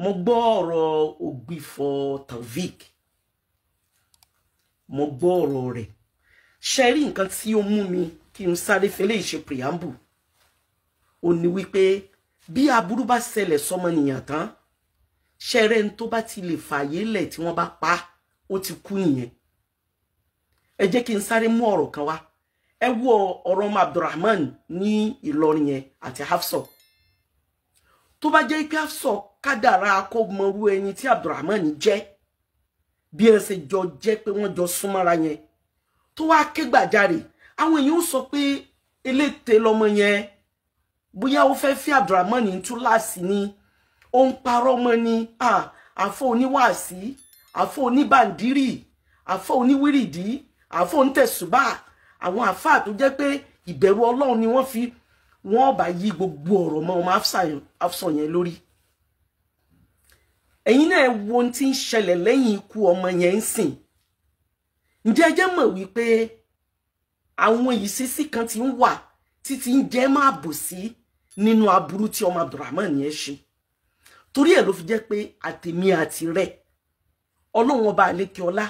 mo gbọ́ ọ̀rọ̀ Ògbìfọ̀ Taofeek mo gbọ́ ọ̀rọ̀ rẹ̀ ṣe rí nǹkan tí ó mú mi kí n sáré fẹ́lẹ́ ìṣe preamble ó ní wípé bí aburú bá ṣẹlẹ̀ sọ́mọnìyàn tán ṣẹrẹ́ ń tó bá ti lè fààyè lẹ̀ tí wọ́n bá pa ó ti kú nìyẹn ẹ jẹ́ kí n sáré mú ọ̀rọ̀ kan wá ẹ wo ọ̀rọ̀ ọmọ Abdulrahman ní Ìlọrin yẹn àti Hafsọ tó bá jẹ́ pé Hafsọ kádàrá kó mọrú ẹni tí Abdulrahman jẹ́ bí ẹ ṣe jọ jẹ́ pé wọ́n jọ súnmọ́ra yẹn tó wá ké gbàjarè àwọn èèyàn sọ pé eléte lọmọ yẹn bóyá ó fẹ́ fi Abdulrahman ní túláàsì ni ó ń parọ́ mọ́ ni àfọ oníwàásí àfọ oníbàndírì àfọ oníwírìdí àfọ onítẹ̀sùbà àwọn àfáà tó jẹ́ pé ìbẹ̀rù Ọlọ́run ni wọ́n bá yí gbogbo ọ̀rọ̀ mọ́ ọmọ Hafsọ yẹn lórí ẹ̀yin náà wo ohun tí ń ṣẹlẹ̀ lẹ́yìn ikú ọmọ yẹn ń sìn ǹjẹ́ ẹ jẹ́ mọ̀ wípé àwọn ìṣesí kan ti ń wà títí ń jẹ́ máa bò sí nínú aburú tí ọmọ Abdulrahman yẹn ṣe torí ẹ̀ ló fi jẹ́ pé àtèmi àti rẹ̀ Ọlọ́run ọba àlékè ọlá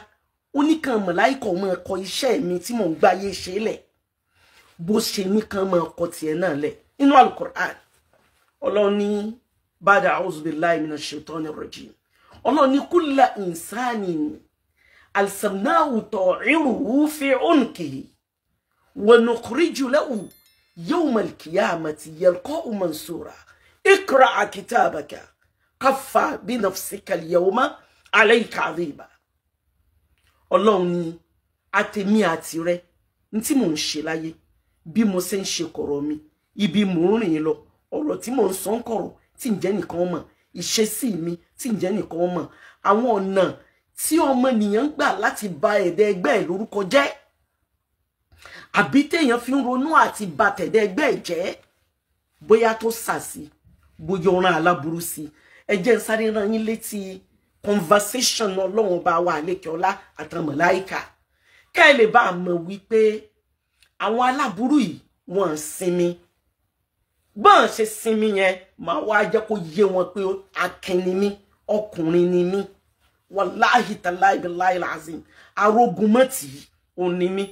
ó ní kan màláíkà máa kọ iṣẹ́ mi tí mò ń gbáyé ṣe lẹ̀ bó ṣe ní kan máa kọ tiẹ̀ náà lẹ̀ nínú Al-Qur'an Ọlọ́run ní bada a'udhu billahi minash shaitanir rajim Ọlọ́run ní kulla insanin alsamnahu ta'iruhu fi unkihi wa nukhriju lahu yawma al-qiyamati yalqa'u mansura اقرأ كتابك كفى بنفسك اليوم عليك عذيبا Ọlọ́run ní àtèmi àti rẹ ntí mò ń ṣe láyé bí mo ṣe ń ṣe kọ̀rọ̀ mi ibi mò ń rìn lọ ọ̀rọ̀ tí mò ń sọ ń kọ̀rọ̀ tí ǹjẹ́ nìkan mọ̀ ìṣesí mi tí ǹjẹ́ nìkan mọ̀ àwọn ọ̀nà tí ọmọnìyàn ń gbà láti ba ẹ̀dá ẹgbẹ́ ẹ̀ lórúkọ jẹ́ àbí téèyàn fi ń ronú àti ba tẹ̀dá ẹgbẹ́ ẹ̀ jẹ́ bóyá tó sàsí bóyá ọ̀ràn aláburú sí ẹ jẹ́ n sáré rán yín létí conversation Ọlọ́run bá wà lékè ọlá àtàwọn màláíkà ká ẹ lè bá a mọ̀ wípé àwọn aláburú yìí wọ́n sinmi bọ́n ṣe sinmi yẹn máa wá jẹ́ kó yé wọn pé akin ni mí ọkùnrin ni mí wàláhì tàláhì billahi alazim arógunmọ́tì òní mí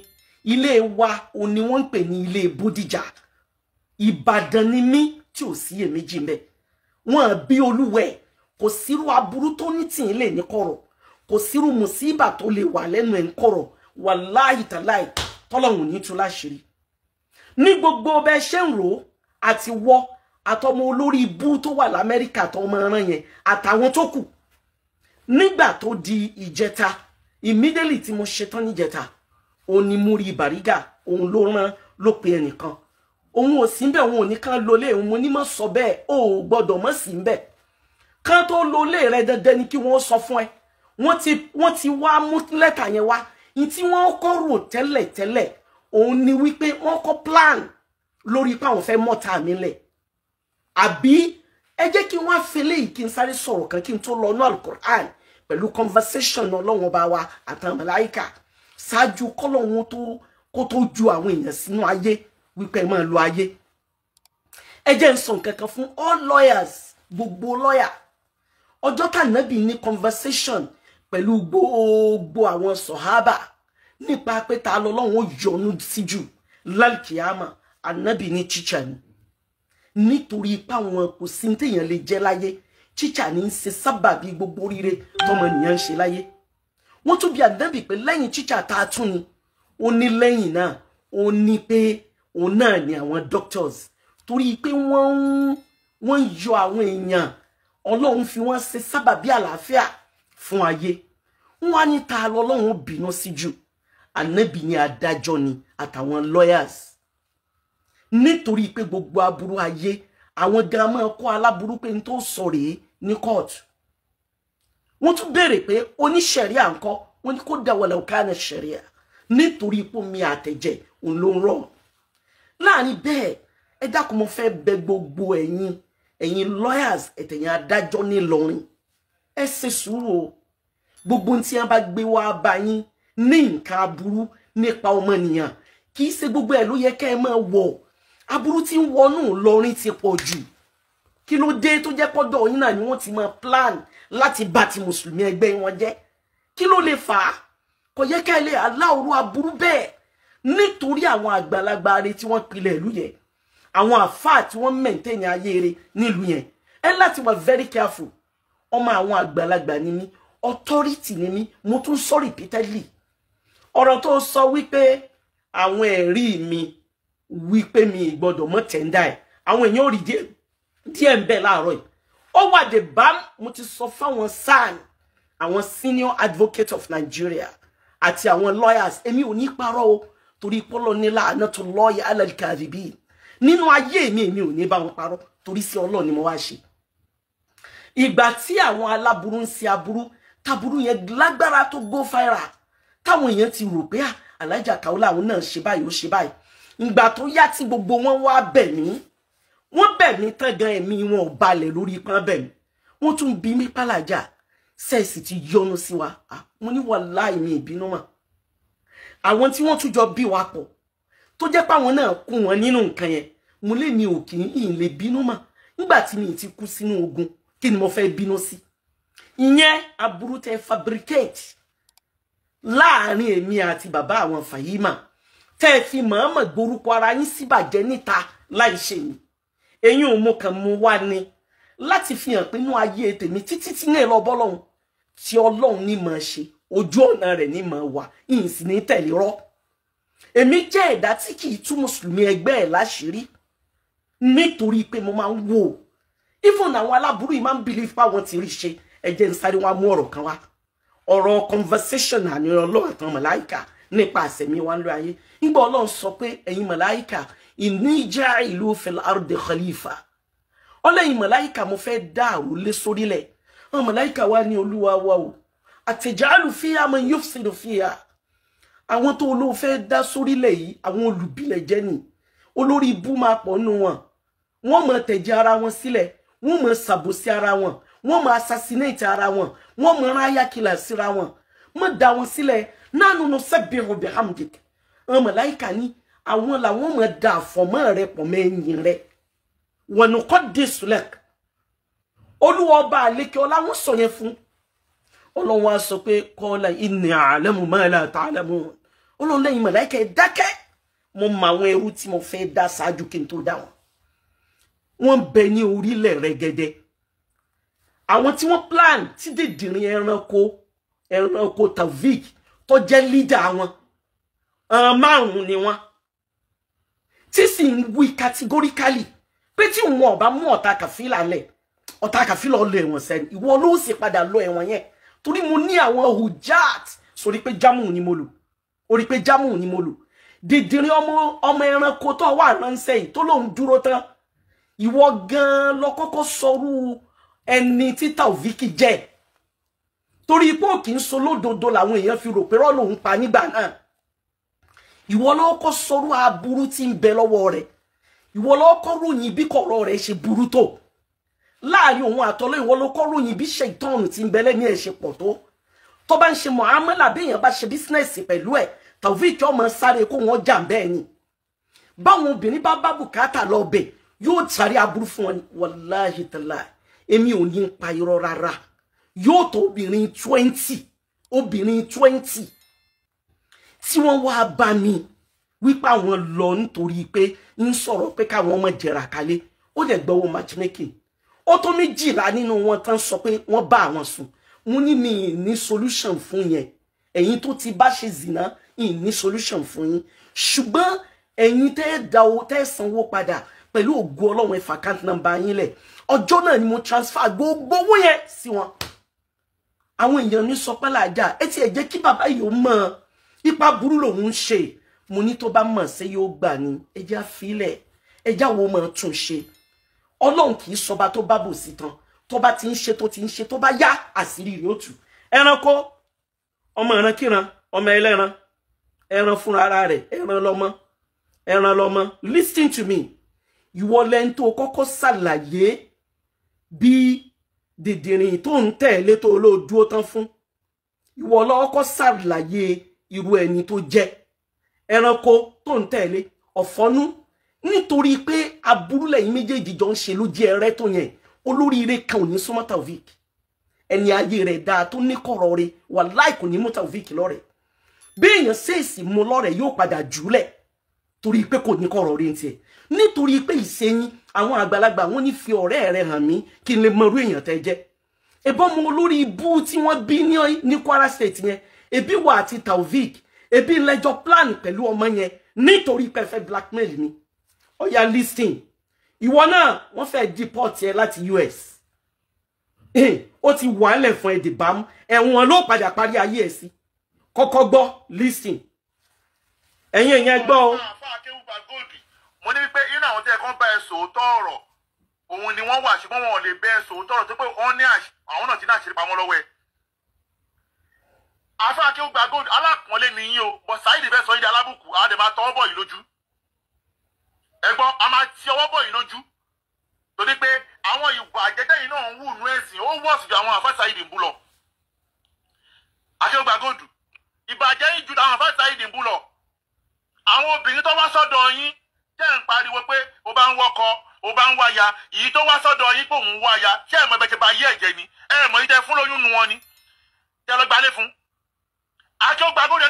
ilé wa òní wọ́n ń pè ní ilé Bódìjà Ìbàdàn ni mí tí ò sí èméjì mbẹ wọn bí Olúwẹ̀ kò sírú aburú tó ní tì í lè ní kọ̀rọ̀ kò sírú mùsíbà tó lè wà lẹ́nu ẹ̀ ń kọ̀rọ̀ wàláhì tàláhì tọ́lọ́hùn ní tú láṣìírí ní gbogbo bẹ́ẹ̀ ṣe ń rò àti wọ́ àtọmọ olórí ibú tó wà l'Amẹ́ríkà tó ọmọ ẹran yẹn àtàwọn tó kù nígbà tó di ìjẹta immediately tí mo ṣetán níjẹta òun ni Múrí Bàrígà òun ló rán ló pe ẹnìkan òun ò sí ńbẹ̀ òun ò ní kán lólé òun mo ní mọ́ sọ bẹ́ẹ̀ ó gbọ́dọ̀ mọ́ sí ńbẹ̀ kán tó lólé rẹ dandan ni kí wọ́n sọ fún ẹ wọ́n ti wá mú lẹ́tà yẹn wá ní tí wọ́n kọ́ rò tẹ́lẹ̀ òun ni wípé wọ́n kọ́ plan lórí pé àwọn fẹ́ mọ́ta mi lẹ̀ àbí ẹ jẹ́ kí wọ́n fẹ́lẹ́ yìí kí n sáré sọ̀rọ̀ kan kí n tó lọ ní Al-Qur'an pẹ̀lú conversation Ọlọ́run bá wa àtàwọn màláíkà ṣáájú kọ́lọ́hun kó tó ju àwọn èèyàn sínú ayé wípé máa lo ayé ẹ jẹ́ n sọ nǹkan kan fún all lawyers gbogbo lawyer ọjọ́ tànàbí ní conversation pẹ̀lú gbogbo àwọn sọ̀hábà nípa pé ta lọ́lọ́run ó yọ́nú sí jù lálkìyàmà ànábì ní chicha ni nítorí pé àwọn kò sí téèyàn lè jẹ́ láyé chicha ní ń ṣe sábàbí gbogbo oríire tọmọnìyàn ń ṣe láyé wọ́n tún bi ànábì pé lẹ́yìn chicha tá a tún ni ó ní lẹ́yìn náà ó ní pé òun náà ni àwọn doctors torí pé wọ́n ń yọ àwọn èèyàn Ọlọ́run fi wọ́n ṣe sábàbí àlàáfíà fún ayé wọ́n á ní ta lọ́lọ́run bínú sí jù ànábì ní adájọ́ ni àtàwọn lawyers nítorí pé gbogbo aburú ayé àwọn gan máa kọ́ aláburú pé n tó sọ rèé ní court wọ́n tún béèrè pé oníṣẹ̀ríà ńkọ́ wọ́n ní kó dáwọ́lá òkàánà ṣẹ̀ríà nítorí pé mi àtẹ̀jẹ̀ òun ló ń rọ̀ láàrin bẹ́ẹ̀ ẹ dákun mo fẹ́ bẹ̀ gbogbo ẹ̀yin lawyers ẹ̀tẹ̀yìn adájọ́ ní Ìlọrin ẹ ṣe sùúrù o gbogbo tí wọ́n bá gbé wá bá yín ní nǹkan aburú nípa ọmọnìyàn kì í ṣe gbogbo ẹ̀ ló yẹ kẹ́ ẹ máa wọ̀ aburú tí ń wọnú Ìlọrin ti pọ̀ jù kí ló dé tó jẹ́ pọ́dọ̀ yín náà ni wọ́n ti máa plan láti bà ti mùsùlùmí ẹgbẹ́ wọn jẹ́ kí ló lè fà á kò yẹ ká ilé aláòrú aburú bẹ́ẹ̀ nítorí àwọn àgbàlagbà rẹ̀ tí wọ́n pilẹ̀ ìlú yẹn àwọn àfáà tí wọ́n maintain ayé rẹ̀ nílùú yẹn ẹ láti wà very careful ọmọ àwọn àgbàlagbà ni mí authority ni mí mo tún sọ repeatedly ọ̀rọ̀ tó sọ wípé àwọn ẹ̀rí mi wípé mi gbọ́dọ̀ mọ́ tẹ́ndà ẹ̀ àwọn èèyàn ò rí díẹ̀ ń bẹ láàárọ̀ yìí ó wà dé bá mo ti sọ fáwọn SAN àwọn senior advocate of Nigeria àti àwọn lawyers èmi ò ní parọ́ o torí pọ́lọ́ nílá ànátó lọ́ọ̀yà alálìkàríbí nínú ayé mi èmi ò ní bá wọn parọ́ torí sí Ọlọ́run ni mo wá ṣe ìgbà tí àwọn aláburú ń ṣe aburú taburú yẹn lágbára tó go viral táwọn èèyàn ti rò pé Alhaja Kaola àwọn náà ṣe báyìí ó ṣe báyìí ìgbà tó yá tí gbogbo wọn wá bẹ̀ mí wọ́n bẹ̀ mí tán gan ẹ̀mí wọn ò balẹ̀ lórí ipá bẹ̀ mí wọ́n tún bí mi pàlàjà sẹ́ẹ̀sì ti yọnu sí wa mo ní wàláhì mi ìbínú mà àwọn tí wọ́n tún jọ bí wa pọ̀ tó jẹ́ páwọn náà kún wọn nínú nǹkan yẹn mo lè mi ò kì í lè bínú mà nígbà tí mi ti kú sínú ogun kí ni mo fẹ́ bínú sí ìyẹn aburú tẹ fabricate láàrin èmi àti bàbá àwọn Fàyímà tẹ́ fi mọ̀ọ́mọ̀ gborúkọ ara yín síbàjẹ́ níta láì ṣe ni ẹ̀yin ò mọ̀ kàn mú wá ní láti fi hàn pé inú ayé tèmi títí tí ní lọ bọ́lọ́hun tí Ọlọ́hun ní máa ṣe ojú ọ̀nà rẹ̀ ní máa wà ìyìn sì ní tẹ̀lé rọ́ èmi jẹ́ ẹ̀dá tí kì í tú mùsùlùmí ẹgbẹ́ ẹ̀ láṣìírí nítorí pé mo máa ń wò even àwọn aláburú yìí máa ń believe pa wọn ti rí ṣe ẹ jẹ́ n sáré wá mú ọ̀rọ̀ kan wá ọ̀rọ̀ conversation àní Ọlọ́run àtàwọn màláíkà nípa àsẹ̀mí wa ń lọ ayé nígbà Ọlọ́run sọ pé ẹ̀yin màláíkà inni ja'ilu fil ardi khalifa ọlẹ́yìn màláíkà mo fẹ́ dá àrólé sórílẹ̀ àwọn màláíkà wá ní Olúwa wa o àtẹ̀jálù fiha man yufsidu fiha àwọn tó olóò fẹ́ dá sórílẹ̀ yìí àwọn olùbílẹ̀ jẹ́ ni olórí ibú máa pọ̀ nù wọn wọ́n máa tẹ̀jẹ̀ ara wọn sílẹ̀ wọ́n máa ṣàbòsí ara wọn wọ́n máa assassinate ara wọn wọ́n máa ráyà kìlà síra wọn má dá wọn sílẹ̀ nahnu nusabbihu bihamdik àwọn màláíkà ní àwọn làwọn máa dá àfọ̀mọ́ rẹ pọ̀ mẹ́yìn rẹ wa nuqaddisu lak Olúwa ọba àlékè ọlá wọn sọ yẹn fún Ọlọ́run wá sọ pé qala inni a'lamu ma la ta'lamun Ọlọ́run lẹ́yìn màláíkà dákẹ́ mo mọ àwọn ẹrú tí mo fẹ́ dá ṣáájú kí n tó dá wọn wọ́n bẹ ní orílẹ̀ rẹ̀gẹ̀dẹ̀ àwọn tí wọ́n plan tí dèdìrín ẹranko Taofeek tó jẹ́ leader wọn márùn ni wọ́n tí sì ń wí categorically pé tí wọn bá mú Ọ̀tá Kàfílà lẹ̀ Ọ̀tá Kàfílà lọ ẹ̀wọ̀n sẹ́ni ìwọ ló sì padà lọ ẹ̀wọ̀n yẹn torí mo ní àwọn hujat sórí pé jámù ni mo lò orí pé jámù ni mo lò dèdìrín ọmọ ẹranko tó wà ránṣẹ́ yìí tó lóun dúró tán ìwọ gan lọ kọ́kọ́ sọrú ẹni tí Taofeek jẹ́ torí ipò kì í so lódodo làwọn èèyàn fi rò pé rọ́ lòun pa nígbà náà ìwọ lọ kọ́ sọrú aburú tí ń bẹ lọ́wọ́ rẹ̀ ìwọ lọ kọ́ ròyìn bí kọ̀rọ̀ rẹ̀ ṣe burú tó láàrin òun àtọ́lọ́ ìwọ lọ kọ́ ròyìn bí ṣètọ́nù tí ń bẹ lẹ́ni ẹ̀ ṣe pọ̀ tó bá ń ṣe muamala bí èèyàn bá ṣe bísínẹ́sì pẹ̀lú ẹ̀ Taofeek ọmọ sáré kó wọn jà bẹ́ẹ̀ ni báwọn obìnrin bá bùkátà lọ bẹ̀ yóò sáré aburú fún wọn wàláhì tàlá èmi ò ní pa irọ́ rárá yóò tó obìnrin 20 tí wọ́n wá bá mi wípé àwọn lọ nítorí pé ń sọ̀rọ̀ pé káwọn ọmọ jẹ̀rà kalẹ̀ ó dẹ̀ gbọ́wọ́ matchmaking ó tó 12 nínú wọn tán sọ pé wọ́n bá àwọn sùn mo ní mi ní solution fún yẹn ẹ̀yin tó ti bá ṣe zìnà ní solution fún yín ṣùgbọ́n ẹ̀yin tẹ́ dáwó tẹ́ sanwó padà pẹ̀lú ògo Ọlọ́run ẹ fi account number yín lẹ̀ ọjọ́ náà ni mo transfer gbogbo owó yẹn sí wọn àwọn èèyàn ní sọ pé láàjà ẹ ti ẹ jẹ́ kí bàbá yìí ó mọ̀ ipa burú lòun ń ṣe mo ní tó bá mọ̀ ṣe yóò gbà ní ẹjá filẹ̀ ẹjá wo mọ̀ tún ṣe Ọlọ́run kì í sọba tó bá bò sí tán tó bá ti ń ṣe tó bá yá àṣírí rẹ̀ ó tú ẹranko ọmọ ìrankíran ọmọ ẹlẹ́ran ẹran fúnra ara rẹ̀ ẹran lọ́mọ listen to me ìwọ lẹ́ni tó kọ́kọ́ ṣàlàyé bí dìdìrín tó ń tẹ̀lé tó ló dúró tán fún ìwọ ló kọ́kọ́ ṣàlàyé irú ẹni tó jẹ́ ẹranko tó ń tẹ̀lé ọ̀fọ́nú nítorí pé aburú lẹ́yìn méjèèjì jọ ń ṣe ló jẹ́ ẹrẹ́ tó yẹn olóríire kan ò ní súnmọ́ Taofik ẹni ayé rẹ̀ dáa tó ní kọ̀rọ̀ rẹ̀ wàláì kò ní mú Taofik lọ́rẹ̀ bí èèyàn ṣèèsì mú lọ́rẹ̀ yóò padà jùlẹ̀ torí pé kò ní kọ̀rọ̀ rẹ̀ tiẹ̀ nítorí pé ìṣẹ́yìn àwọn àgbàlagbà wọ́n ní fi ọ̀rẹ́ rẹ̀ hàn mí kí n lè mọ irú èèyàn tẹ́ jẹ́ ẹbọn mo olórí ibú tí wọ́n bí ní Kwara State yẹn ebi wà àti Taofik ebi lẹ́jọ́ plan pẹ̀lú ọmọ yẹn nítorí pé fẹ́ blackmail ni ọ̀yà listing ìwọ náà wọ́n fẹ́ deport ẹ láti US ó ti wà ńlẹ̀ fún ẹ dìbàmú ẹ̀wọ̀n ló padà parí ayé ẹ̀ sí kọ́kọ́ gbọ́ listing ẹ̀yin èèyàn gbọ́ o. mo ní pé inú àwọn tí ẹ kàn bá ẹ sòótọ́ ọ̀rọ̀ òun ni wọ́n wà ṣùgbọ́n wọn ò lè bẹ́ ẹ sòótọ́ ọ̀rọ̀ tó pé wọ́n ní àwọn náà ti ní àṣírí pamọ́ lọ́wọ́ ẹ. àfa Akéwùgbà Gold alákùnrin ní yín o bọ̀ Saheed fẹ́ sọ yín di alábùkù àá dẹ̀ máa tọwọ́ bọ̀ yìí lójú. ẹ̀gbọ́n a máa ti ọwọ́ bọ̀ yìí lójú torí pé àwọn ìwà àjẹjẹ́ yìí náà ń wù nú ẹ̀sìn ó wọ̀ sí ju àwọn àfa Saheed ń bú lọ. Akéwùgbà Gold ìbàjẹ́ yìí ju àwọn àfa Saheed ń bú lọ. àwọn obìnrin tó wá sọ́dọ̀ yín tẹ́ ń pariwo pé o bá ń wọ́kọ o bá ń wáya èyí tó wá sọ́dọ̀ yín pé òun wáya ṣé ẹ̀mọ́ ẹ̀bẹ̀ ṣe bá yé ẹ̀jẹ̀ ni ẹ̀mọ́ yìí tẹ́ fún lóyún nu wọn ni tẹ́ lọ gbalé fún. Akéwùgbà Gold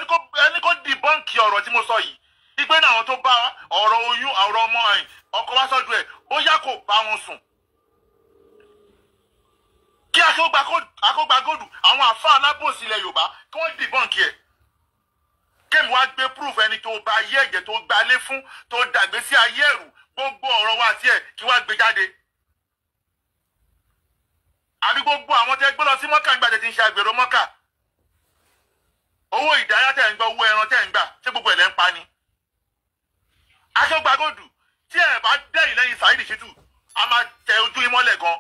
ẹni kó dìbọ́ǹkì ọ̀rọ̀ tí mo sọ yìí ìgbé náà àwọn tó bá ọ̀rọ̀ oyún ọ̀rọ̀ ọmọ ọkọ wá sọ́dọ̀ ẹ̀ bóyá kò bá wọn sùn. kí Akéwùgbà Gold àwọn àfa alábòsí ilẹ̀ Yorùbá kí wọ́n dìbọ́ǹkì ẹ̀ kémi wá gbé proof ẹni tó bá ayé ẹ̀jẹ̀ tó gbalé fún tó dàgbé sí ayé ẹ̀rù gbogbo ọ̀rọ̀ wa tiẹ̀ kí wá gbé jáde. àbí gbogbo àwọn tẹ́ gbé lọ sí Mọ́kà ń gbà tẹ́ ti ń ṣe àgbèrò Mọ́kà owó ìdáyà tẹ́ ń gbà owó ẹran tẹ́ ń gbà ṣé gbogbo ẹ̀ lẹ́ ń pa ni. Akéwùgbà Gold tí ẹ̀ bá dẹ́yìn lẹ́yìn Saheed Shittu a máa tẹ ojú yín mọ́lẹ̀ gan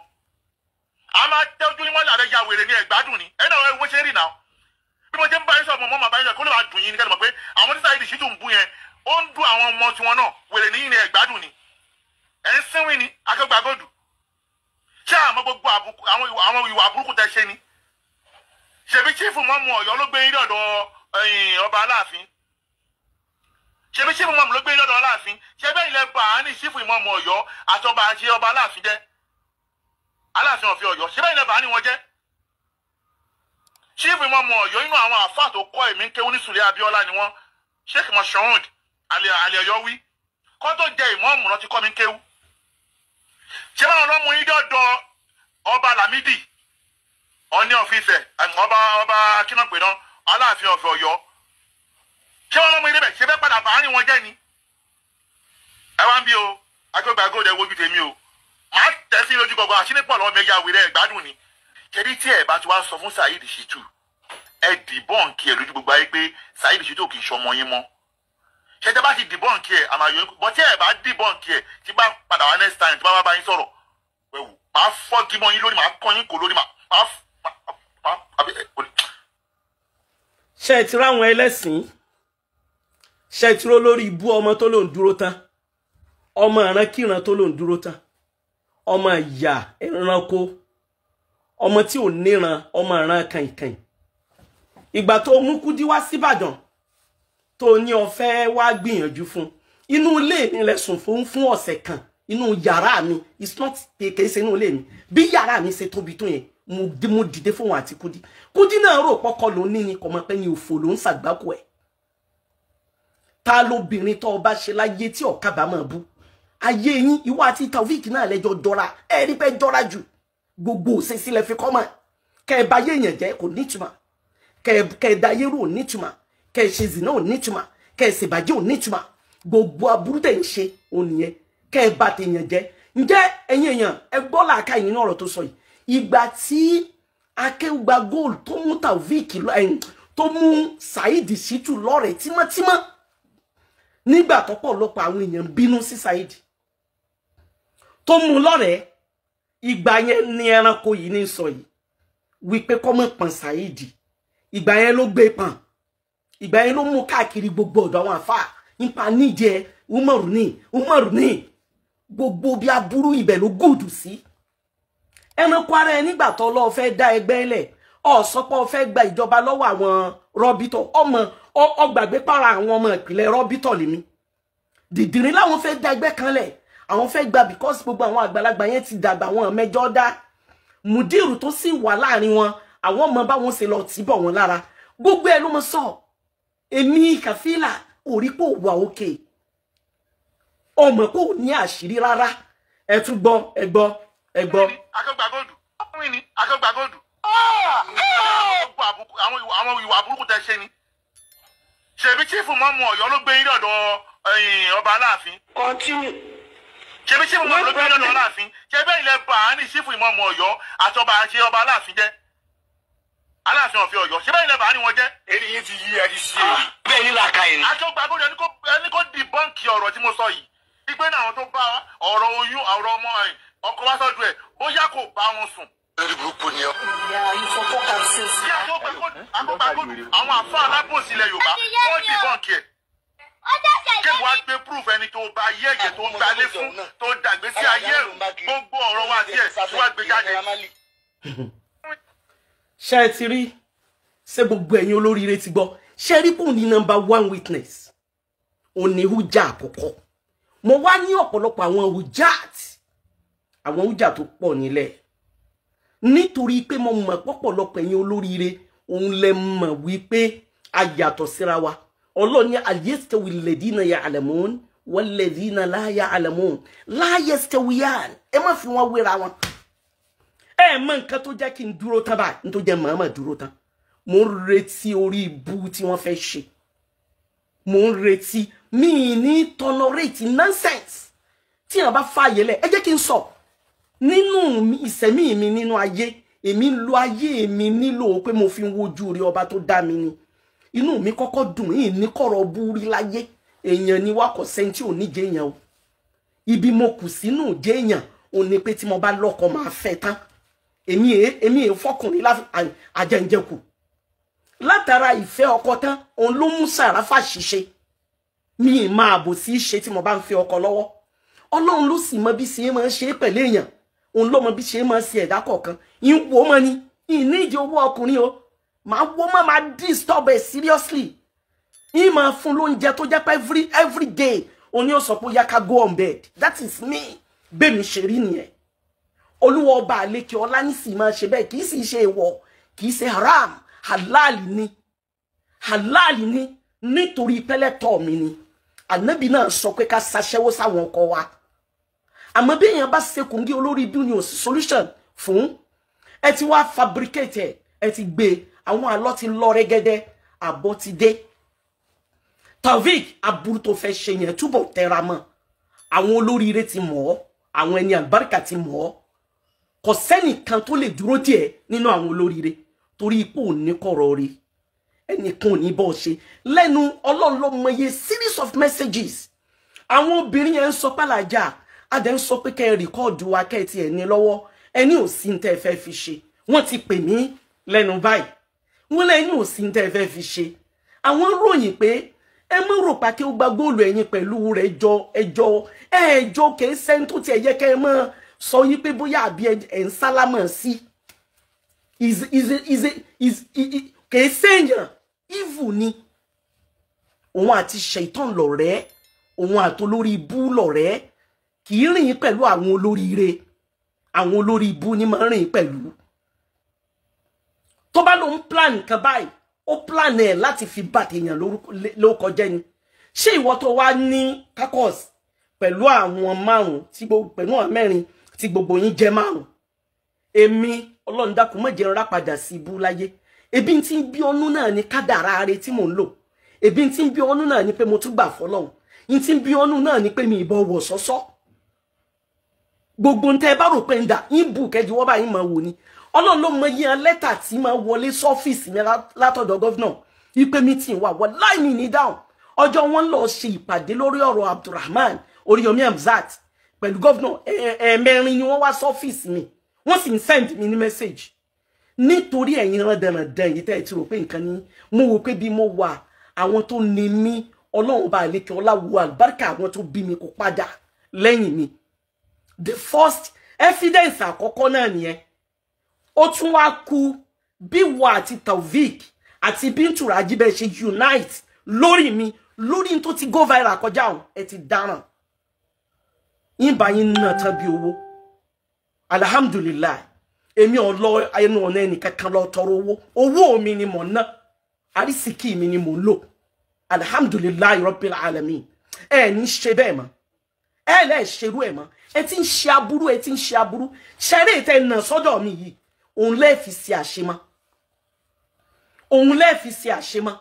a máa tẹ ojú yín mọ́lẹ̀ àrẹ ya wèrè ní ẹ̀gbádùn ni ẹ̀ náà ẹ̀ wọ́n ṣe rí náà bí mo ṣe ń bá yín sọ ọmọ màá bá yín sọ kó lè máa dùn yín ní kẹ́lẹ́ mọ̀ pé àwọn tí Saheed Shittu ń bú yẹn ó ń dún àwọn ọmọ tiwọn náà wèrè ní yín ní ẹ̀gbádùn ni ẹ̀ ń sínwín ni Akéwùgbà Gold ṣé àmọ́ gbogbo àwọn ìwà burúkú tẹ ṣe ni ṣebí chífù mọ́mù Ọ̀yọ́ ló gbé yín lọ́dọ̀ ọba Aláàfin ṣebí chífù mọ́mù ló gbé yín lọ́dọ̀ Aláàfin ṣé bẹ́ẹ̀ ilẹ̀ bá a ní chífù ìmọ̀mù Ọ̀yọ́ àti ọba Aláàfin jẹ́ Aláàfin ọ̀fẹ́ Ọ̀yọ́ ṣé bẹ́ẹ̀ ilẹ̀ bá a ní wọn jẹ́ chífù ìmọ̀mù Ọ̀yọ́ inú àwọn àfáà tó kọ́ èmi ń kéwú ní Sùlẹ̀ Abíọ́lá ni wọ́n Sheikh Moshood alẹ́ Ọ̀yọ́ wí kọ́ tó jẹ ìmọ̀mù náà ti kọ́ mi ń kéwú ṣé báwọn ọlọ́mú yín dọ́dọ̀ ọba Lámídì Ọọ̀ni of Ifẹ̀ ọba kínàpé náà Aláàfin ọ̀fẹ́ Ọ̀yọ́ ṣé wọn lọ́mú yín débẹ̀ ṣé fẹ́ padà bàárín wọn jẹ́ ni ẹ wá ń bí o Akéwùgbà Gold ẹ wojú tèmi o màá tẹ̀ sí lójú gbogbo àṣínípọ̀ lọ́wọ́ mi ẹ̀yà wèrè ẹ̀gbádùn ni kẹ́rí tí ẹ̀ bá ti wá sọ fún Saheed Shittu ẹ dìbọ́ǹkì ẹ̀ lójú gbogbo ayé pé Saheed Shittu kì í ṣọmọ yín mọ́ ṣẹ́jẹ́ bá ti dìbọ́ǹkì ẹ̀ àmàyọ bọ́ tí ẹ̀ bá dìbọ́ǹkì ẹ̀ tí bá padà wá next time tí bá wá bá yín sọ̀rọ̀ wẹ̀wù máa fọ́ gímọ̀ yín lórí máa kọ́ yín kò lórí ṣe ti ráwọn ẹlẹ́sìn ṣe ti ró lórí ibú ọmọ tó lòún dúró tán ọmọ ìrankíran tó lòún dúró tán ọmọ ìyá ẹranko ọmọ tí ò níran ọmọ ìran kàìnkàìn ìgbà tó mú Kúdí wá síbàdàn tó ní ó fẹ́ wá gbìyànjú fún inú ilé mi lẹ́sùn fún ọ̀sẹ̀ kan inú yàrá mi it's not kèké ṣe inú ilé mi bí yàrá mi ṣe tóbi tó yẹn mo dìde fún wọn àti Kúdí náà rò pọ́kọ́ ló ní kò mọ̀ pé ní òfò ló ń ṣàgbákò ẹ̀ ta lóbìnrin tó bá ṣe láyé tí ọ̀kábà máa bú ayé yín ìwọ àti Taofik náà lẹ́jọ́ jọra ẹ rí pé jọra jù gbogbo òṣèṣílẹ̀ fi kọ́ mọ̀ kẹ́ ẹ bá yé èèyàn jẹ́ kò nítumọ̀ kẹ́ ẹ da ayé rò nítumọ̀ kẹ́ ẹ ṣe zìnà ò nítumọ̀ kẹ́ ẹ ṣèbàjẹ́ ò nítumọ̀ gbogbo aburú tẹ̀ ń ṣe ònìyẹn kẹ́ ẹ bá tèèyàn jẹ́ ǹjẹ́ ẹ̀yin èèyàn ẹ gbọ́ làákà yìí ní ọ̀rọ̀ tó sọ yìí ìgbà tí Akéwùgbà Gold tó mú Taofik tó mú Saheed Shittu lọ́rẹ̀ tímọ́tímọ́ nígbà tọ́pọ̀lọpọ̀ àwọn èèyàn bínú sí Saheed tó mú lọ́rẹ̀ ìgbà yẹn ni ẹranko yìí ní sọ yìí wípé kọ́mọ̀ pọ̀n Saheed ìgbà yẹn ló gbé pọ̀n ìgbà yẹn ló mú káàkiri gbogbo ọ̀dọ̀ àwọn àfáà nípa níjẹ Umaru ní gbogbo bí aburú ibẹ̀ ló gùdù sí ẹranko ara ẹ nígbà tó lọ fẹ́ dá ẹgbẹ́ lẹ̀ ọ̀sọ́pọ̀ fẹ́ gba ìjọba lọ́wọ́ àwọn rọ́bítọ̀ ọgbàgbé para àwọn ọmọ ìpìlẹ̀ rọ́bítọ̀ lèmi dìdìrín láwọn fẹ́ dá ẹgbẹ́ kan lẹ̀ àwọn fẹ́ gba because gbogbo àwọn àgbàlagbà yẹn ti dàgbà wọn mẹ́jọ dá Mudiru tó sì wà láàrin wọn àwọn ọmọ bá wọn ṣe lọ tí bọ̀ wọn lára gbogbo ẹ̀ ló mọ sọ èmi Kafila orí pò wà òkè ọmọ kò ní àṣírí rárá ẹ tún gbọ́ ẹ gbọ́ akọgbàgọdù ọkùnrin ni akọgbàgọdù àwọn ìwà burúkú tẹ́ ṣe ni ṣebí chief mọ́mú Ọ̀yọ́ ló gbé yín lọ́dọ̀ ọba Aláàfin continue ṣebí chief mọ́mú ló gbé yín lọ́dọ̀ Aláàfin ṣe bẹ́ẹ̀ ilẹ̀ bá a ní chief mọ́mú Ọ̀yọ́ àti ọba àti ọba Aláàfin jẹ́ Aláàfin ọ̀fẹ́ Ọ̀yọ́ ṣe bẹ́ẹ̀ ilẹ̀ bá a ní wọn jẹ́. èyí yìí ti yí ẹni ṣe bẹ́ẹ̀ ní làákàyè ni. akọgbàgọdù ẹni kò dìbọ́ǹkì ọ̀rọ̀ tí mo sọ yìí ìgbé náà àwọn tó bá ọ̀rọ̀ oyún ọ̀rọ̀ ọmọ ọkọ wá sọ́dọ̀ ẹ̀ bóyá kò bá wọn sùn. lórí burúkú ni ọ. Bí akọgbàgọdù àwọn àfa alábòsí ilẹ̀ Yorùbá wọ́n dìbọ́ǹkì ẹ̀. Kí wàá gbé proof ẹni tó bá ayé ẹ̀jẹ̀ tó gbalé fún tó dàgbé sí ayé gbogbo ọ̀rọ̀ wa díẹ̀ tí wàá gbé jáde. ṣé ẹ ti rí ṣé gbogbo ẹ̀yin olóríire ti gbọ́ ṣé rí pò ní #1 witness òní hújà àkọ́kọ́ mo wá ní ọ̀pọ̀lọpọ̀ àwọn hújà tó pọ̀ nílẹ̀ nítorí pé mo mọ̀ pọ̀pọ̀lọpọ̀ ẹ̀yin olóríire òun lẹ mọ̀ wípé a yàtọ̀ síra wa Ọlọ́run ní al-yastawi alladhina ya'lamun walladhina la ya'lamun la yastawiyan ẹ má fi wọn wéra wọn ẹ mọ̀ nǹkan tó jẹ́ kí n dúró tán báyìí n tó jẹ́ màmá dúró tán mo ń retí orí ibu tí wọ́n fẹ́ ṣe mo ń retí mi ní tolerate nonsense tí wọ́n bá fààyè lẹ̀ ẹ jẹ́ kí n sọ nínú ìṣẹ̀mí mi nínú ayé èmi ń lo ayé mi nílò pé mo fi ń wojú rí ọba tó dá mi ni inú mi kọ́kọ́ dùn yìí ní kọ̀rọ̀ búrí láyé èèyàn ni wá kò sẹ́ńtì ò ní jẹ́ èèyàn o ibi mo kù sínú jẹ́ èèyàn ò ní pé tí mo bá lọ́kọ máa fẹ́ tán èmi fọkùnrin àjẹǹjẹkù látara ìfẹ́ ọkọ tán òun ló mú Sàráfà ṣiṣẹ́ mi máa bò sí ṣe tí mo bá ń fẹ́ ọkọ lọ́wọ́ Ọlọ́run ló sì mọ bí ṣe máa ṣe pẹ̀lú èèyàn òun ló mọ bí ṣe máa ṣe ẹ̀dá kọ̀ọ̀kan ìwò mọ ni ìnídìí owó ọkùnrin o máa wó máa disturb ẹ seriously yìí máa fún lóúnjẹ tó jẹ́ pé every day òní ó sọ pé yá ká go on bed that is me bẹ́ẹ̀ mi ṣe rí nìyẹn Olúwa ọba àlekè ọlá ní sì máa ṣe bẹ́ẹ̀ kì í sì ṣe èèwọ̀ kì í ṣe haram halal ni nítorí pẹ́lẹ́tọ̀ mi ni Ànábì náà sọ pé ká ṣaṣẹ́wó sáwọn ọkọ wa àmọ́ bí èèyàn bá ṣe kùngí olórí ibi ni ò sí solution fún ẹ ti wá fabricate ẹ ti gbé àwọn àlọ́ ti lọ rẹ́gẹ́dẹ́ àbọ̀ ti dé Taofeek aburú tó fẹ́ ṣe yẹn túbọ̀ tẹra mọ́ àwọn olóríire ti mọ̀ ọ́ àwọn ẹni àlùbáríkà ti mọ̀ ọ́ kò sẹ́nìkan tó lè dúró díẹ̀ nínú àwọn olóríire torí ipò ní kọ̀rọ̀ rí ẹnìkan ò ní bọ́ ṣe lẹ́nu Ọlọ́run ló mọye series of messages àwọn obìnrin yẹn ń sọ pàlàjà adẹ ń sọ pé kẹ́ ẹ rìkọ́ọ̀dù wa kẹ́ ẹ tiẹ̀ ní lọ́wọ́ ẹni ò sí ní tẹ́ ẹ fẹ́ fi ṣe wọ́n ti pè mí lẹ́nu báyìí wọ́n lẹ́ni ò sí ní tẹ́ ẹ fẹ́ fi ṣe àwọn ròyìn pé ẹ mọ̀ rò pa kí ó gba góòlù ẹ̀yìn pẹ̀lú rẹ̀ ẹjọ́ kìí sẹ́ni tó tiẹ̀ yẹ kẹ́ ẹ mọ̀ sọ yí pé bóyá àbí ẹ̀ ń sálámọ̀ sí kìí sẹ́yìn evil ni òun àti ṣèitán lọ̀rẹ́ òun àti olórí ibú lọ̀rẹ́ kìí rìn pẹ̀lú àwọn olóríire àwọn olórí ibú ni máa rìn pẹ̀lú tó bá ló ń plan nǹkan báyìí ó plan ẹ̀ láti fi bàtèèyàn lórúkọ jẹ́ ni ṣé ìwọ tó wá ní kakos pẹ̀lú àwọn márùn tí pẹ̀lú àwọn mẹ́rin tí gbogbo yín jẹ́ márùn èmi Ọlọ́run dákun má jẹ́ n rá padà sí ibú láyé ebi tí ń bí ọnú náà ni kádàrá rẹ tí mò ń lò ebi tí ń bí ọnú náà ni pé mo tún gbà fọ́lọ́run in tí ń bí ọnú náà ni pé mi ìbọn wọ̀ sọ́sọ́ gbogbo ntẹ́ bá rò pé ń dà ń bù kẹ́jú wọ́n báyìí máa wò ni Ọlọ́run ló mọ iye lẹ́tà tí máa wọlé sọ́fíìsì mi látọ̀dọ̀ gọ́vnà ipe meeting wà wọ́n láì mi ní dáhùn ọjọ́ wọn lọ ṣe ìpàdé lórí ọ̀rọ̀ Abdulrahman Oríyọmí Hamzat pẹ̀lú gọ́vnà ẹ̀ẹ̀mẹrin ni wọ́n wá sọ́fíìsì mi wọ́n sì ń send mi ní message nítorí ẹ̀yin rándanrandan yìí tẹ́ ẹ ti rò pé nǹkan ní mo wò pé bí mo wà àwọn tó ní mí Ọlọ́run bá lékè ọlá wo àlùbáríkà àwọn tó bí mi kó padà lẹ́yìn mi the first evidence àkọ́kọ́ náà nìyẹn ó tún wá kù bí wà àti Taofeek àti Bintu Raji bẹ́ẹ̀ ṣe unite lórí mi lórí tó ti go viral kọjá o ẹ ti dáràn yín bá yín náà tán bí owó alhamdulillah èmi ò lọ ẹnu ọ̀nà ẹnì kankan lọ tọrọ owó mi ni mo ná àrísìkí mi ni mo lò alhamdulillah rabbil alamin ẹ ní ṣe bẹ́ẹ̀ mọ́ ẹ lè ṣerú ẹ̀ mọ́ ẹ ti ń ṣe aburú ṣeré tẹ́ náà sọ́dọ̀ mi yìí òun lè fi ṣe àṣemọ́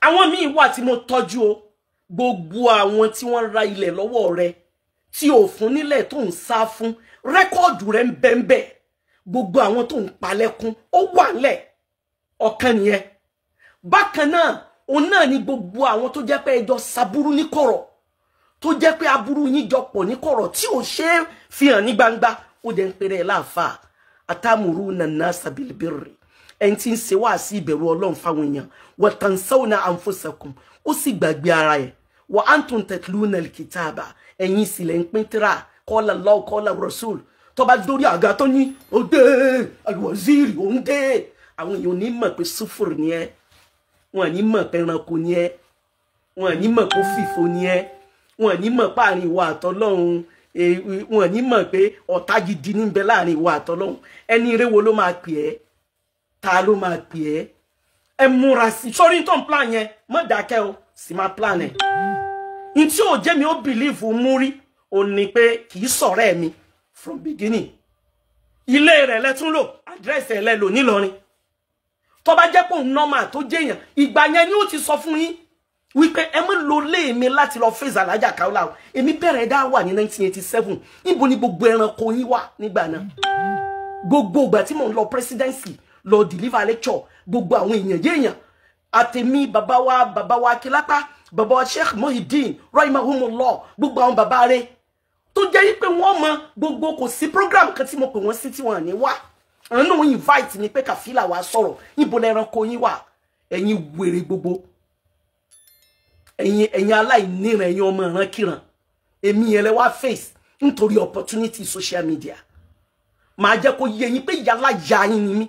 àwọn míì wà tí mo tọ́jú o gbogbo àwọn tí wọ́n ra ilẹ̀ lọ́wọ́ rẹ̀ tí ò fún nílẹ̀ tó ń sá fún rẹ́kọ́ọ̀dù rẹ̀ ń bẹ́ńbẹ́ gbogbo àwọn tó ń palẹ́kún ó wà ńlẹ̀ ọ̀kan nìyẹn bákan náà òun náà ni gbogbo àwọn tó jẹ́ pé ẹjọ́ saburú ní kọ̀rọ̀ tó jẹ́ pé aburú yín jọ pọ̀ ní kọ̀rọ̀ tí ò ṣe é fi hàn ní gbangba ó dẹ̀ ń pèrè láàfà atamuruna nasa bil birri ẹni tí ń ṣe wá sí ìbẹ̀rù Ọlọ́run fáwọn èèyàn wa tansawna anfusakum ó sì gbàgbé ara ẹ̀ wa antum tatluna alkitaba ẹ̀yin sì lẹ́ ń pín tírà qala Allah qala Rasul tó bá dórí àga tó ní òde alwaziri òun dé àwọn èèyàn ní mọ̀ pé sùfùrù ni ẹ́ wọn ní mọ̀ pé ẹranko ni ẹ́ wọn ní mọ̀ pé fìfo ni ẹ́ wọn ní mọ̀ pé àárín ìwà àtọlọ́run wọn ní mọ̀ pé ọ̀tá gidi ní bẹ láàrin ìwà àtọlọ́run ẹni ire wo ló máa pè ẹ́ ta ló máa pè ẹ́ ẹ múra sí sórí tó ń plan yẹn mọ́ dákẹ́ o sì máa plan ẹ̀ n tí ò jẹ́ mi ó believe mú rí o ní pé kì í sọ̀rẹ́ mi from beginning ilé rẹ̀ lẹ́tún lò àdírẹ́sì ẹ̀ lẹ́ lò nílọrin tó bá jẹ́ pé òun normal tó jẹ́yàn ìgbà yẹn ni ó ti sọ fún yín wípé ẹ mọ́ lo lé mi láti lọ face Alhaja Kaola o èmi bẹ̀rẹ̀ dá wà ní 1987 níbo ni gbogbo ẹranko yín wà nígbà náà gbogbo ìgbà tí mò ń lọ presidency lọ deliver lecture gbogbo àwọn èèyàn àtẹ̀mí bàbá wa Akilapa bàbá wa Sheikh Muhyiddin rahimahumullah gbogbo àwọn bàbá rẹ̀ tó jẹ́ pé wọ́n mọ gbogbo kò sí program kan tí mo pè wọ́n sí tí wọ́n ní wá àwọn náà invite mi pé Kafila wá sọ̀rọ̀ níbo lẹ́ranko yín wà ẹ̀yin wèrè gbogbo ẹ̀yin aláìníran ẹ̀yin ọmọ ìrankíran èmi yẹn lẹ wá face nítorí opportunity social media máa jẹ́ kó yé yín pé yálà ya yín ni mí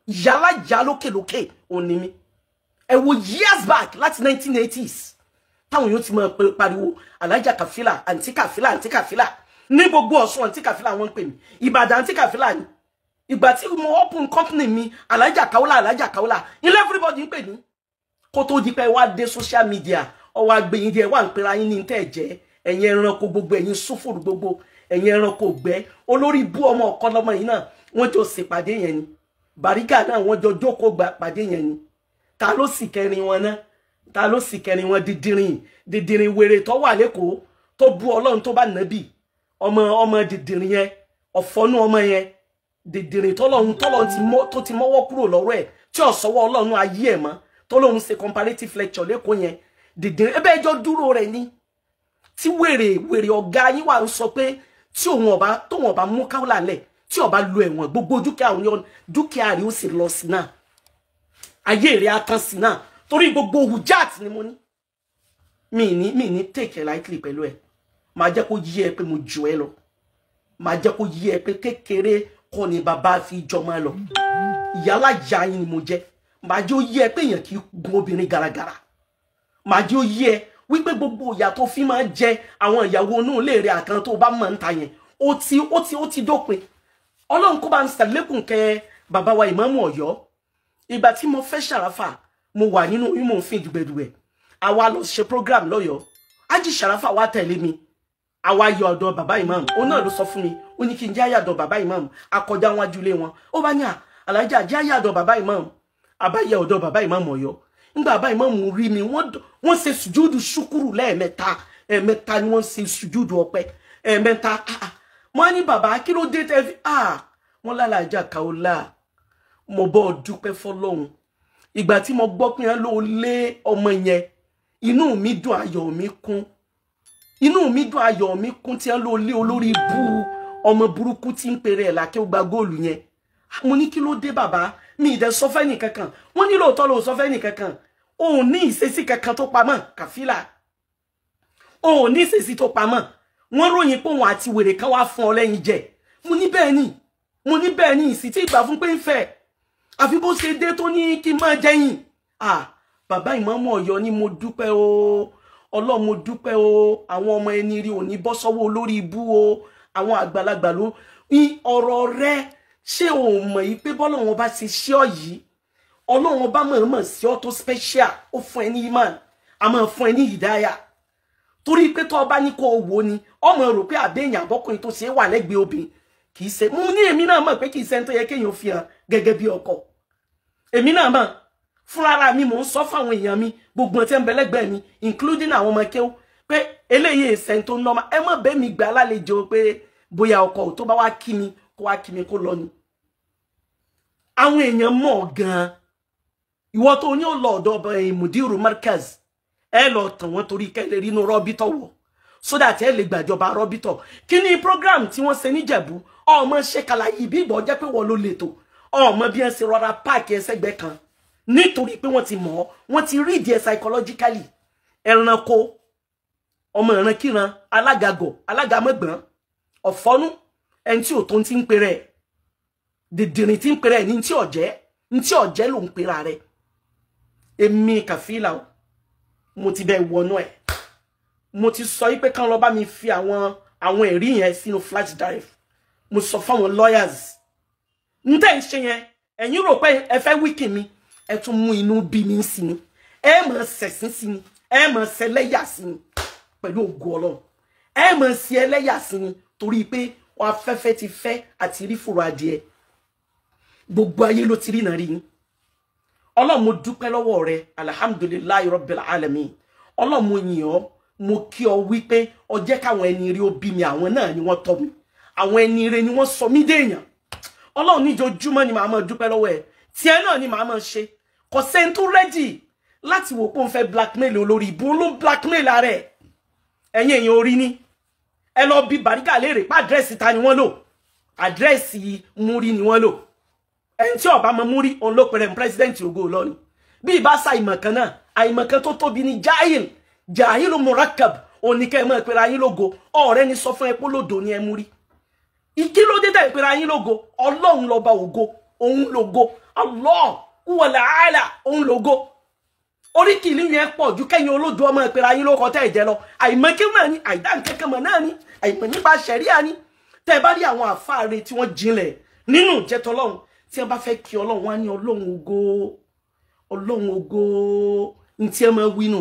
yálà ya lókèlókè òun ni mí ẹ wo years back láti 1980s táwọn yóò ti máa pariwo Alhaja Kafila àǹtí Kafila ní gbogbo Ọ̀ṣun àǹtí Kafila wọ́n ń pè mí Ìbàdàn àǹtí Kafila ni ìgbà tí mo open company mi Alhaja Kaola ilé everybody ń pè ní kó tó di pé wá dé social media ó wá gbé yín díẹ̀ wá ń pera yín ní tẹ́ jẹ́ ẹ̀yin ẹranko gbogbo ẹ̀yin sùfùrù gbogbo ẹ̀yin ẹranko gbẹ́ olórí bú ọmọ ọ̀kan lọ́mọ yìí náà wọ́n jọ ṣèpàdé yẹn ni Bàrígà náà wọ́n jọ jókòó gba pàdé yẹn ni ta ló sì kẹrin wọn náà ta ló sì kẹrin wọn didirin wèrè tó wà lẹ́kọ̀ọ́ tó bú Ọlọ́run tó bá nàbì ọmọ didirin yẹn ọ̀fọ́nú ọmọ yẹn didirin tọ́lọ́run tó ti mọ́wọ́ kúrò lọ́rọ̀ ẹ̀ tí ó sọ́wọ́ Ọlọ́run ayé ẹ̀ mọ́ tó lóun ṣe comparative lecture lẹ́kọ̀ọ́ yẹn didirin ebe ẹjọ́ dúró rẹ̀ ni tí wèrè ọ̀gá yín wà ń sọ pé tí òun ọba mú Kaola lẹ̀ tí ó bá lo ẹ̀wọ̀n gbogbo dúkìá rẹ̀ ó sì lọ sí náà ayé rẹ̀ á tán sí náà torí gbogbo hujat ni mo ní mi ní take it lightly pẹ̀lú ẹ̀ máa jẹ́ kó yí ẹ pé mo jù ẹ lọ máa jẹ́ kó yí ẹ pé kékeré kọ́ ni bàbá fi jọmọ lọ ìyálà ya yín ni mo jẹ́ máa jẹ́ ó yí ẹ pé èèyàn kì í gun obìnrin garagara máa jẹ́ ó yí ẹ wípé gbogbo ìyà tó fi máa jẹ àwọn ìyàwó inú ilé rẹ̀ àkàn tó bá mọ̀ ń ta yẹn ó ti dópin Ọlọ́run kó bá ń ṣàlékún kẹ́ bàbá wa Ìmáàmù Ọ̀yọ́ ìgbà tí mo fẹ́ Ṣàràfà mo wà nínú ìmọ̀ òfin dùgbẹ̀dùgbẹ̀ àwa lọ ṣe program lọ́yọ̀ọ́ Ájì Ṣàràfà wá tẹ̀lé mi àwa yọ ọ̀dọ̀ bàbá Ìmáàmù òun náà ló sọ fún mi ó ní kí n jẹ́ àyàdọ̀ bàbá Ìmáàmù akọjá wọn ajúlé wọn ó bá ní Alájà jẹ́ àyàdọ̀ bàbá Ìmáàmù àbáyẹ ọ̀dọ̀ bàbá Ìmáàmù Ọ̀yọ́ nígbà bàbá Ìmáàmù rí mi wọ́n ṣe sùjúdù ṣúkúrù ẹ̀ẹ̀mẹ́ta ni wọ́n ṣe sùjúdù ọpẹ́ ẹ̀ẹ̀mẹ́ta wọ́n ní bàbá kí ló dé tẹ́ fi wọ́n lálàájá Kaola mo bọ́ dúpẹ́ fọ́lọ́run ìgbà tí mo gbọ́ pé wọ́n ló lé ọmọ yẹn inú mi dùn ayọ̀ mi kún tí wọ́n ló lé olórí bú ọmọ burúkú tí ń pèrè ẹ̀ lákẹ́ ó gba góòlù yẹn mo ní kí ló dé bàbá mi ìdẹ sọ fẹ́ nìkankan wọ́n ní lóòótọ́ ló sọ fẹ́ nìkankan òun ní ìṣesí kankan tó pamọ́ Kafila òun ní ìṣesí tó pamọ́ wọ́n ròyìn pé òun àti wèrè kan wá fún ọ lẹ́yìn jẹ mo ní bẹ́ẹ̀ ni ìsì tí ìgbà fún pé ń fẹ́ àfi bó ṣe dé tó ní kí n máa jẹyìn bàbá ìmáàmù Ọ̀yọ́ ni mo dúpẹ́ o Ọlọ́run mo dúpẹ́ o àwọn ọmọ ẹni rí òní bọ́ sọ́wọ́ olórí ibú o àwọn àgbàlagbà ló ní ọ̀rọ̀ rẹ ṣé o mọ̀ yìí pé bọ́lọ́run bá ti ṣe ọ yìí Ọlọ́run bá mọ̀ọ́mọ̀ sí ọ tó special ó fún ẹ ní imán a máa fún ẹ ní hidaya torí pé tó bá ní kó wò ni ọmọ rò pé àbẹ́yìn àbọ́kùnrin tó ṣe wà lẹ́gbẹ̀ẹ́ obìnrin kì í ṣe mo ní èmi náà mọ̀ pé kì í ṣe ń tó yẹ kéèyàn fi hàn gẹ́gẹ́ bí ọkọ èmi náà mọ̀ fúnra mi mò ń sọ fáwọn èèyàn mi gbogbo tí ń bẹ lẹ́gbẹ̀ẹ́ mi including àwọn ọmọ kéwú pé eléyìí ìṣẹ́ tó ń lọ́mọ ẹ mọ̀ bẹ́ẹ̀ mi gbà lálejò pé bóyá ọkọ tó bá wá kí mi kó lọ ni àwọn èèyàn mọ̀ gan-an ìwọ tó ní ó lọ ọ̀dọ̀ Mudiru Markaz ẹ lọ tàn wọ́n torí kẹ́lẹ́ rí inú rọ́bítọ̀ wọ̀ so that ẹ lè gbàjọba rọ́bítọ̀ kí ni program tí wọ́n ṣe níjẹ̀bú ọmọ ṣe kàlàyé bí ìbọn jẹ́ pé wọ́n ló lè tó ọmọ bí ẹ ṣe rọra páàkì ẹsẹ̀gbẹ́ kan nítorí pé wọ́n ti mọ̀ ọ́ wọ́n ti rí ìdí psychologically ẹranko ọmọ ìrankíran alágagọ̀ alágamọ́gbọ̀n ọ̀fọ́nú ẹni tí ò tó ti ń pèrè dìdìrín tí ń pèrè ní tí ọ̀jẹ́ ló ń pèrà rẹ̀ èmi Kàfílà o mo ti bẹ wọnú ẹ̀ mo ti sọ pé kán lọ bá mi fi àwọn ẹ̀rí yẹn sínú flash drive mo sọ fáwọn lawyers n tẹ́ ń ṣe yẹn ẹ̀yin rò pé ẹ fẹ́ wíkì mi ẹ tún mú inú bí mi sí ni ẹ mọ̀ ṣẹ̀sín sí ni ẹ mọ̀ ṣẹlẹ́yà sí ni pẹ̀lú ògo Ọlọ́run ẹ mọ̀ sí ẹlẹ́yà sí ni torí pé wọn afẹ́fẹ́ ti fẹ́ àti rí fòrò adìẹ gbogbo ayé ló ti rí náà rí ni Ọlọ́run mo dúpẹ́ lọ́wọ́ rẹ alhamdulillahi rabbil alamin Ọlọ́run mo yìn ọ́ mo kí ọ wípé ó jẹ́ káwọn ẹni rí ó bí mi àwọn náà ni wọ́n tọ́ mi àwọn ẹni rí ni wọ́n sọ mí déèyàn Ọlọ́run níjojúmọ́ ni màá máa dúpẹ́ lọ́wọ́ ẹ̀ tiẹ̀ náà ni màá máa ṣe kò sẹ́ni tó rẹ́dì láti wò pé òun fẹ́ blackmail olórí ìbú ló ń blackmail ara ẹ̀ ẹ̀yin èèyàn orí ni ẹ lọ bí Bariga léèrè pé àdírẹ́sì ta ni wọ́n lò àdírẹ́sì Múrí ni wọ́n lò ẹni tí ọba mọ Múrí òun ló pẹ̀rẹ̀ president Ògo Ìlọrin bí ìbá sa ìmọ̀kan náà àìmọ̀kan tó tóbi ni jahil murakab oníkẹ́ mọ́ ìpẹ́ra yín lógo ọ̀rẹ́ ni sọ fún ẹ pé lódò ni ẹ Múrí ìkí ló dé dá ìpẹ́ra yín lógo Ọlọ́run lọ́ba ògo òun lógo Allah wala ala òun lógo oríkì ìlú yẹn pọ̀ ju kẹ́yìn olódò ọmọ ìpẹ́ra yín lóko tẹ́ ìjẹ́ lọ àìmọ̀kí náà ni àìdá nkẹ́kẹ́ mọ̀ náà ni àìmọ̀ nípa ṣẹ̀ríà ni tẹ́ bá rí àwọn àfáàrẹ tí wọ́n jinlẹ̀ nínú ìjẹ́tọ̀ Ọlọ́run tí wọ́n bá fẹ́ kí Ọlọ́run wá ní Ọlọ́run ògo ní tí ẹ máa wí nù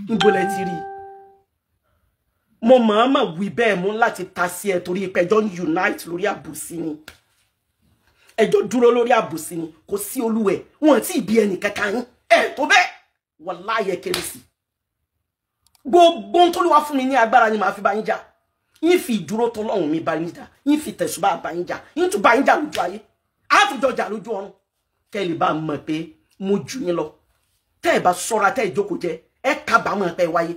níbo lẹ ti rí mo máa wí bẹ́ẹ̀ mú láti ta sí ẹ torí ìpẹjọ́ unite lórí àbòsí ni ẹjọ́ dúró lórí àbòsí ni kò sí olúwẹ̀ wọn tí ìbí ẹnì kankan yín ẹ tó bẹ́ẹ̀ wàláhì kéré sí gbogbo tó lè wá fún mi ní agbára ni màá fi bá yín jà yín fi ìdúró tọ́lọ́run mi bá yín jà yín fi tẹ̀sùbá bá yín jà yín tún bá yín jà lójú ayé àtújọ jà lójú ọ̀run kẹ́ lè bá mọ̀ pé mo jù yín lọ tẹ́ ẹ bá ṣọ́ra tẹ́ ẹ jókòó jẹ ẹ kábàámọ̀ pé wáyé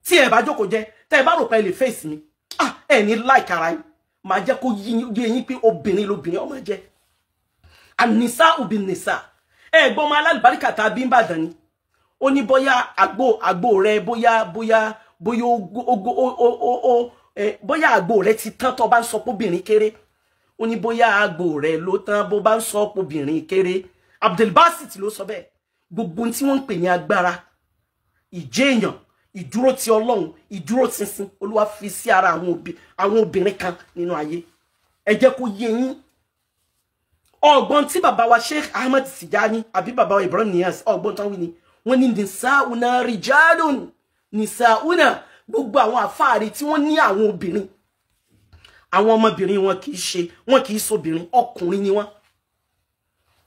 tí ẹ bá jókòó jẹ tẹ́ ẹ bá rò pé lè fèsì mi ẹ ní like ara yín máa jẹ́ kó yé yín pé obìnrin lóbìnrin ọmọ jẹ́ ànísá obìnrin nìsá ẹ gbọ́n ọmọ alálùbáríkà tá a bí ń bàdàn ni ó ní bóyá àgbo rẹ bóyá àgbo rẹ ti tán tó bá ń sọ pé obìnrin kéré ó ní bóyá àgbo rẹ ló tán bó bá ń sọ pé obìnrin kéré Abdulbasit ló sọ bẹ́ẹ̀ gbogbo tí wọ́n ń pè ní agbára ìjéèyàn ìdúró ti Ọlọ́run ìdúró ṣinṣin Olúwa fi sí ara àwọn obìnrin kan nínú ayé ẹ jẹ́ kó yé yín ọgbọ́n tí bàbá wa Sheikh Ahmed Tijani àbí bàbá wa Ibrahim Niyas ọgbọ́n tán wí ni wọ́n ní nisauna rijalun nisauna gbogbo àwọn àfáàrí tí wọ́n ní àwọn obìnrin àwọn ọmọbìnrin wọn kì í ṣobìnrin ọkùnrin ni wọ́n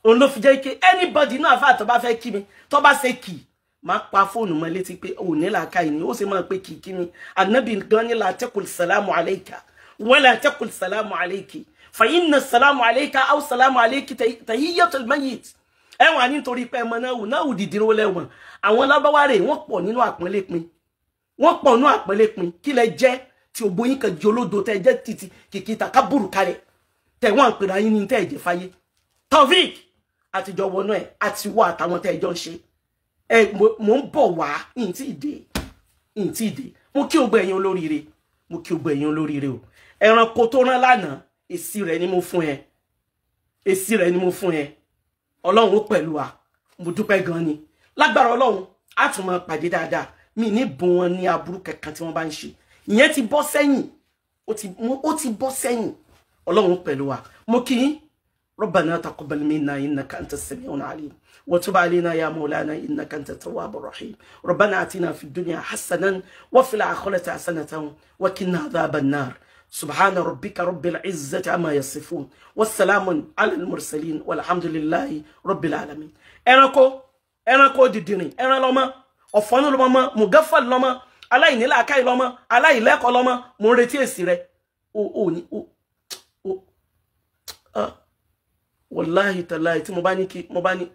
òun ló fi jẹ́ pé anybody náà àfáà tó bá fẹ́ kí mi tó bá ṣe kì máa pa fóònù mọ́ létí pé ò ní làákàyè ni ó sì máa pé kì mi Ànábì gan ni la taqul salamu alayka wala taqul salamu alayki fa inna salamu alayka aw salamu alayki tahiyyatul mayyit ẹ̀wọ̀n nítorí pé ẹmọ náà wù dìdìrò lẹ́wọ̀n àwọn lábáwá rẹ̀ wọ́n pọ̀ nínú àpọ́nlé pin kí lẹ jẹ́ tí ògbó yín kan jẹ́ olódo tẹ́ jẹ́ títí kìkì tàkábùrù kalẹ̀ tẹ̀wọ́n àpèrè ayín ní tẹ́ ẹ̀jẹ̀ fáyé Taofeek àtijọ́ wọnú ẹ̀ àti wọ́ àtàwọn tẹ́ ẹjọ́ ń ṣe mo ń bọ̀ wá ìntí ìdè mo kí ògbó ẹ̀yin olóríire o ẹranko tó rán lánàá èsì rẹ̀ ni mo fún ẹ Ọlọ́run ó pẹ̀lú wa mo dúpẹ́ gan ni lágbára Ọlọ́run á tún máa pàdé dáadáa mi ní bùn wọn ní aburú kankan tí wọ́n bá ń ṣe ìyẹn ti bọ́ sẹ́yìn ó ti bọ́ sẹ́yìn Ọlọ́run pẹ̀lú wa mo kí yín ربنا تقبل منا إنك أنت السميع العليم وتب علينا يا مولانا إنك أنت التواب الرحيم ربنا آتنا في الدنيا حسنة وفي الآخرة حسنة وقنا عذاب النار سبحان ربك رب العزة عما يصفون والسلام على المرسلين والحمد لله رب العالمين ẹranko dìdìrìn ẹran lọ́mọ ọ̀fọ́nú lọ́mọ mùgáfà lọ́mọ aláìníláàkáì lọ́mọ aláìlẹ́kọ̀ọ́ lọ́mọ mo ń retí èsì rẹ̀ wàláhì tàláhì tí mo bá ní